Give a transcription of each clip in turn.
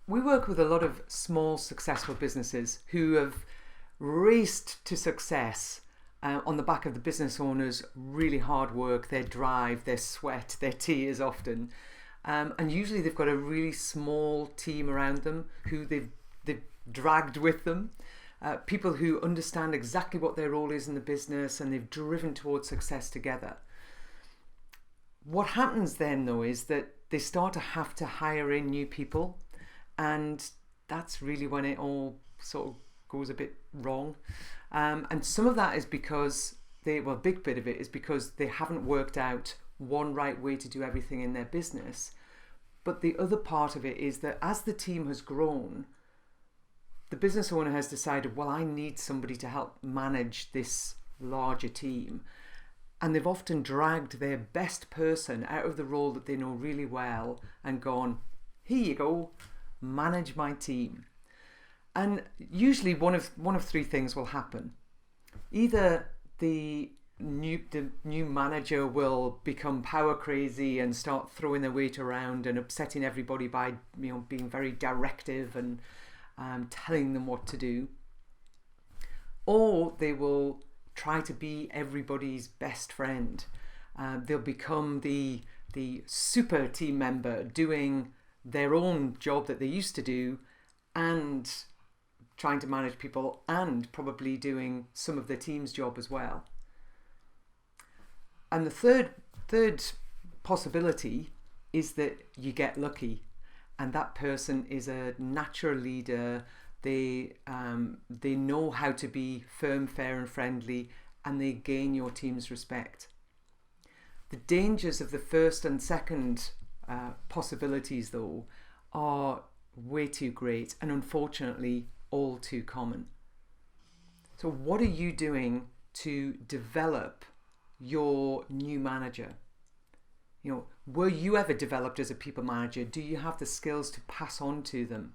We work with a lot of small, successful businesses who have raced to success on the back of the business owner's really hard work, their drive, their sweat, their tears often. And usually they've got a really small team around them who they've dragged with them. People who understand exactly what their role is in the business, and they've driven towards success together. What happens then, though, is that they start to have to hire in new people, and that's really when it all sort of goes a bit wrong. And some of that is because a big bit of it is because they haven't worked out one right way to do everything in their business. But the other part of it is that as the team has grown, the business owner has decided, well, I need somebody to help manage this larger team. And they've often dragged their best person out of the role that they know really well and gone, here you go, manage my team. And usually one of three things will happen. Either the new manager will become power crazy and start throwing their weight around and upsetting everybody by being very directive and telling them what to do, or they will try to be everybody's best friend. They'll become the super team member doing their own job that they used to do and trying to manage people and probably doing some of their team's job as well. And the third possibility is that you get lucky and that person is a natural leader. They know how to be firm, fair and friendly, and they gain your team's respect. The dangers of the first and second possibilities, though, are way too great and unfortunately all too common. So what are you doing to develop your new manager? Were you ever developed as a people manager? Do you have the skills to pass on to them?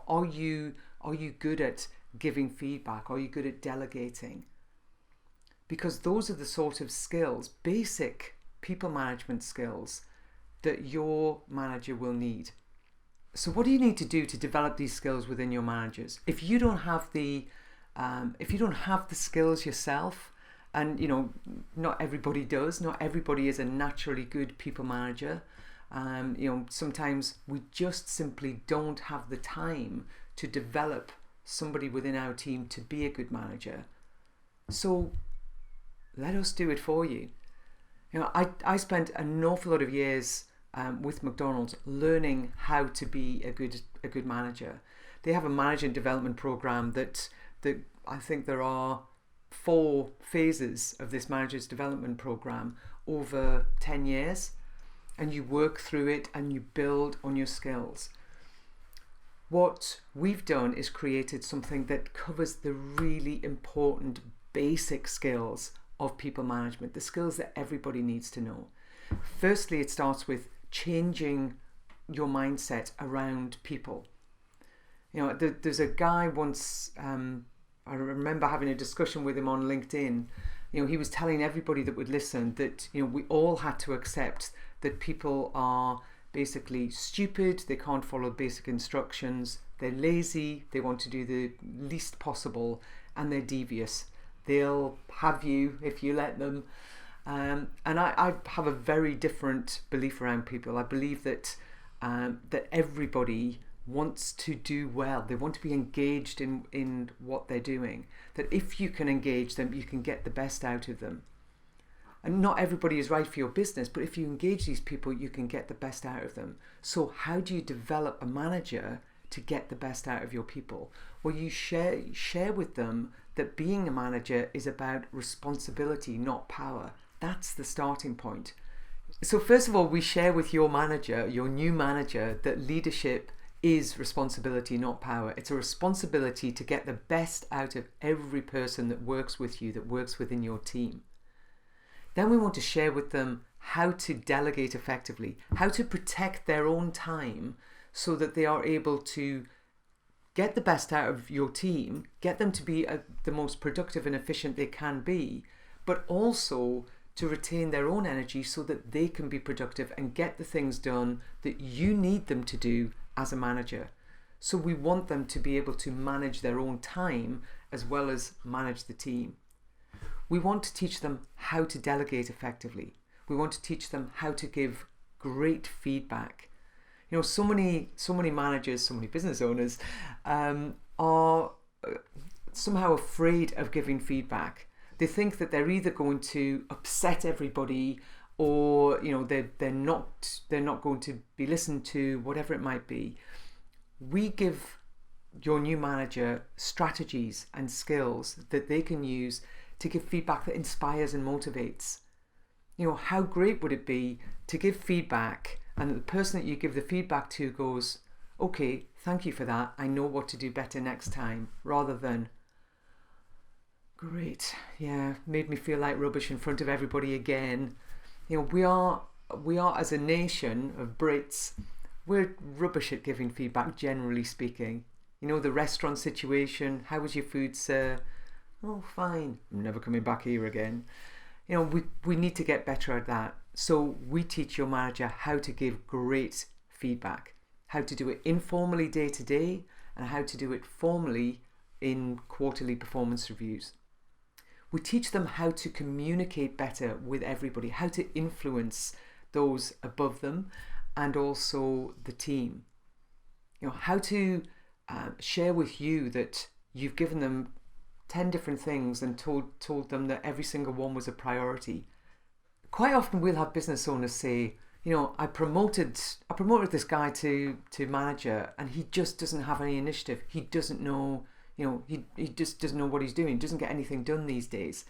Are you good at giving feedback? Are you good at delegating? Because those are the sort of skills, basic people management skills, that your manager will need. So what do you need to do to develop these skills within your managers? If you don't have the skills yourself, and not everybody does. Not everybody is a naturally good people manager. Sometimes we just simply don't have the time to develop somebody within our team to be a good manager. So let us do it for you. I spent an awful lot of years with McDonald's learning how to be a good manager. They have a manager development program that I think there are 4 phases of this manager's development program over 10 years, and you work through it and you build on your skills. What we've done is created something that covers the really important basic skills of people management, the skills that everybody needs to know. Firstly, it starts with changing your mindset around people. There's a guy once, I remember having a discussion with him on LinkedIn. He was telling everybody that would listen that we all had to accept that people are basically stupid, they can't follow basic instructions, they're lazy, they want to do the least possible, and they're devious. They'll have you if you let them. And I have a very different belief around people. I believe that everybody wants to do well. They want to be engaged in what they're doing. That if you can engage them, you can get the best out of them. And not everybody is right for your business, but if you engage these people, you can get the best out of them. So how do you develop a manager to get the best out of your people? Well, you share with them that being a manager is about responsibility, not power. That's the starting point. So first of all, we share with your manager, your new manager, that leadership is responsibility, not power. It's a responsibility to get the best out of every person that works with you, that works within your team. Then we want to share with them how to delegate effectively, how to protect their own time so that they are able to get the best out of your team, get them to be the most productive and efficient they can be, but also to retain their own energy so that they can be productive and get the things done that you need them to do as a manager. So we want them to be able to manage their own time as well as manage the team. We want to teach them how to delegate effectively. We want to teach them how to give great feedback. You know, so many managers, so many business owners are somehow afraid of giving feedback. They think that they're either going to upset everybody, or you know, they're not going to be listened to, whatever it might be. We give your new manager strategies and skills that they can use to give feedback that inspires and motivates. You know, how great would it be to give feedback and the person that you give the feedback to goes, okay, thank you for that, I know what to do better next time, rather than, great, yeah, made me feel like rubbish in front of everybody again. You know, we are as a nation of Brits, we're rubbish at giving feedback, generally speaking. You know, the restaurant situation, how was your food, sir? Oh, fine, I'm never coming back here again. You know, we need to get better at that. So we teach your manager how to give great feedback, how to do it informally day to day, and how to do it formally in quarterly performance reviews. We teach them how to communicate better with everybody, how to influence those above them and also the team. You know, how to share with you that you've given them 10 different things and told them that every single one was a priority. Quite often we'll have business owners say, you know, I promoted this guy to manager and he just doesn't have any initiative. He doesn't know, you know, he just doesn't know what he's doing, doesn't get anything done these days.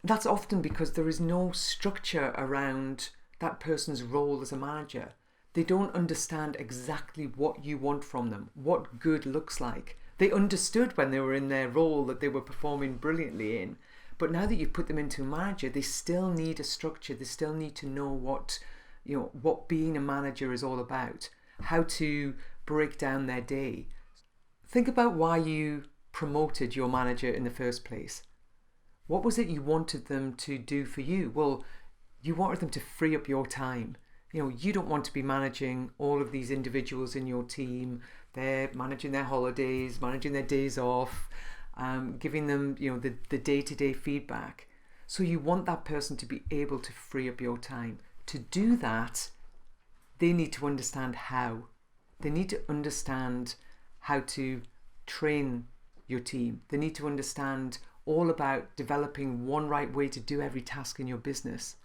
That's often because there is no structure around that person's role as a manager. They don't understand exactly what you want from them, what good looks like. They understood when they were in their role that they were performing brilliantly in, but now that you put them into a manager, they still need a structure. They still need to know what being a manager is all about, how to break down their day. Think about why you promoted your manager in the first place. What was it you wanted them to do for you? Well, you wanted them to free up your time. You know, you don't want to be managing all of these individuals in your team. They're managing their holidays, managing their days off, giving them, you know, the day-to-day feedback. So you want that person to be able to free up your time. To do that, they need to understand how. They need to understand how to train your team. They need to understand all about developing one right way to do every task in your business.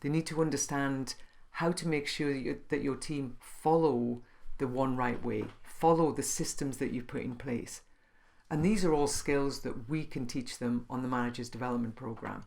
They need to understand how to make sure that your team follow the one right way, follow the systems that you put in place. And these are all skills that we can teach them on the Managers Development Program.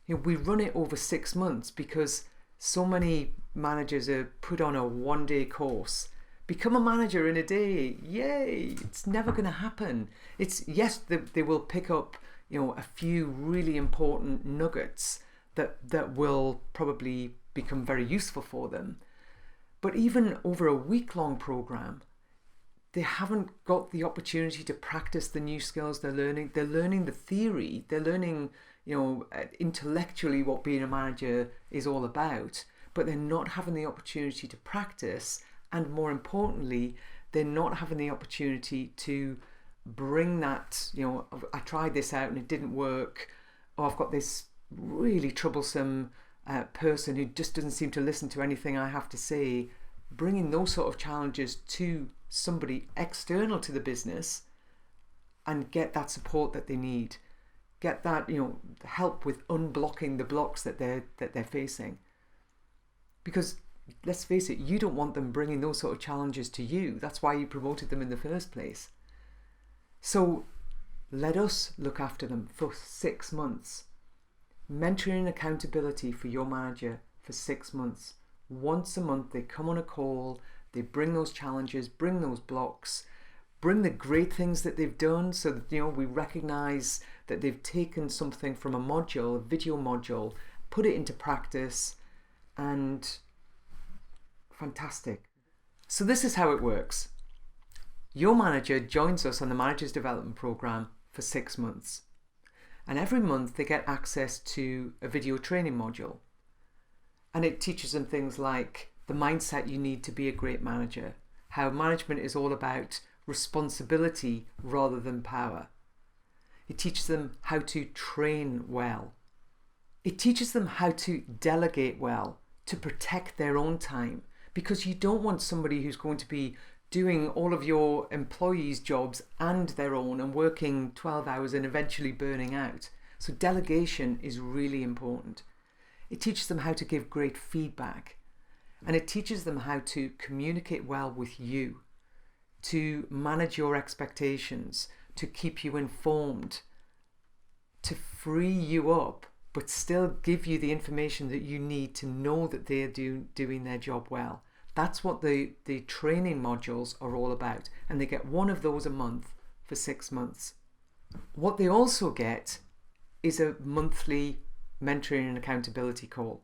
You know, we run it over 6 months because so many managers are put on a one-day course. Become a manager in a day. Yay! It's never going to happen. Yes, they will pick up, you know, a few really important nuggets that will probably become very useful for them. But even over a week-long program, they haven't got the opportunity to practice the new skills they're learning. They're learning the theory. They're learning, you know, intellectually what being a manager is all about, but they're not having the opportunity to practice. And more importantly, they're not having the opportunity to bring that, you know, I tried this out and it didn't work. Or I've got this really troublesome person who just doesn't seem to listen to anything I have to say. Bringing those sort of challenges to somebody external to the business and get that support that they need. Get that, you know, help with unblocking the blocks that they're facing. Because let's face it, you don't want them bringing those sort of challenges to you. That's why you promoted them in the first place. So let us look after them for 6 months. Mentoring and accountability for your manager for 6 months. Once a month they come on a call, they bring those challenges, bring those blocks, bring the great things that they've done, so that, you know, we recognize that they've taken something from a module, a video module, put it into practice, and fantastic. So this is how it works. Your manager joins us on the Managers Development Program for 6 months. And every month they get access to a video training module. And it teaches them things like the mindset you need to be a great manager, how management is all about responsibility rather than power. It teaches them how to train well. It teaches them how to delegate well, to protect their own time, because you don't want somebody who's going to be doing all of your employees' jobs and their own and working 12 hours and eventually burning out. So delegation is really important. It teaches them how to give great feedback, and it teaches them how to communicate well with you, to manage your expectations, to keep you informed, to free you up, but still give you the information that you need to know that they're doing their job well. That's what the training modules are all about, and they get one of those a month for 6 months. What they also get is a monthly mentoring and accountability call,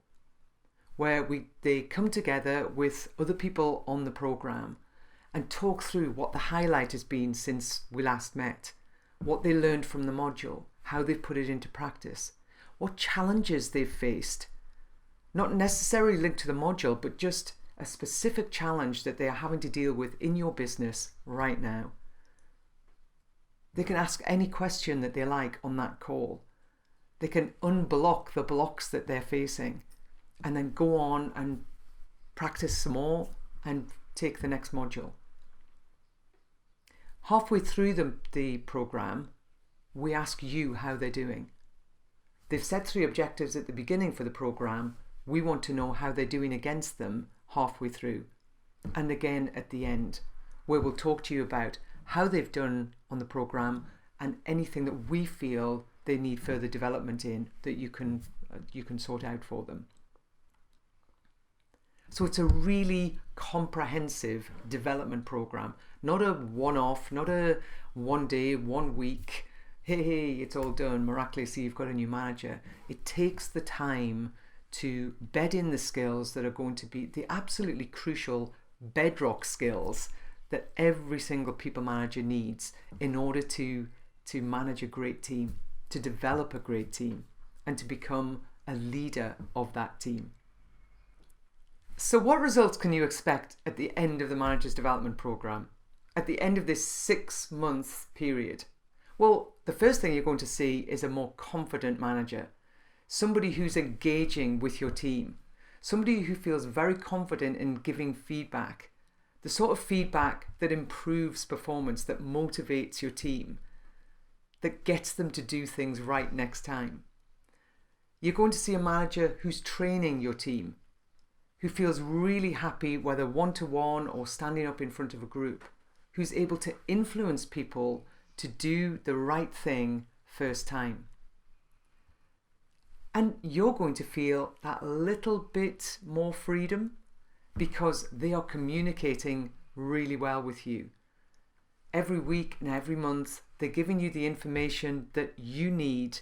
where they come together with other people on the program and talk through what the highlight has been since we last met, what they learned from the module, how they've put it into practice, what challenges they've faced, not necessarily linked to the module, but just a specific challenge that they are having to deal with in your business right now. They can ask any question that they like on that call. They can unblock the blocks that they're facing and then go on and practice some more and take the next module. Halfway through the program, we ask you how they're doing. They've set 3 objectives at the beginning for the program. We want to know how they're doing against them halfway through, and again at the end, where we'll talk to you about how they've done on the program and anything that we feel they need further development in that you can sort out for them. So it's a really comprehensive development program, not a one-off, not a 1 day, 1 week, hey, it's all done, miraculously you've got a new manager. It takes the time to bed in the skills that are going to be the absolutely crucial bedrock skills that every single people manager needs in order to manage a great team, to develop a great team, and to become a leader of that team. So what results can you expect at the end of the Manager's Development Program, at the end of this 6-month period? Well, the first thing you're going to see is a more confident manager, somebody who's engaging with your team, somebody who feels very confident in giving feedback, the sort of feedback that improves performance, that motivates your team, that gets them to do things right next time. You're going to see a manager who's training your team, who feels really happy, whether one-to-one or standing up in front of a group, who's able to influence people to do the right thing first time. And you're going to feel that little bit more freedom because they are communicating really well with you. Every week and every month, they're giving you the information that you need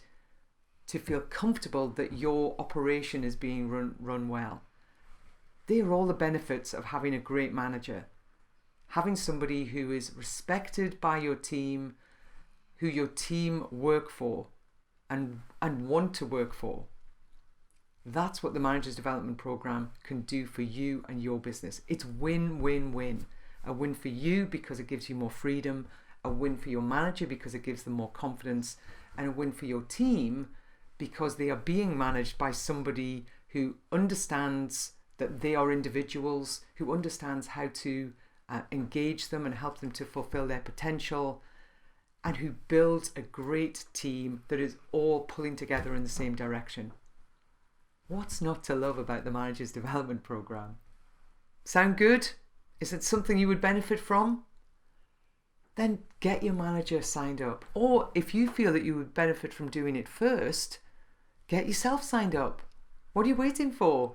to feel comfortable that your operation is being run well. They are all the benefits of having a great manager. Having somebody who is respected by your team, who your team work for and want to work for. That's what the Manager's Development Program can do for you and your business. It's win-win-win. A win for you because it gives you more freedom, a win for your manager because it gives them more confidence, and a win for your team because they are being managed by somebody who understands that they are individuals, who understands how to engage them and help them to fulfill their potential, and who builds a great team that is all pulling together in the same direction. What's not to love about the Manager's Development Program? Sound good? Is it something you would benefit from? Then get your manager signed up. Or if you feel that you would benefit from doing it first, get yourself signed up. What are you waiting for?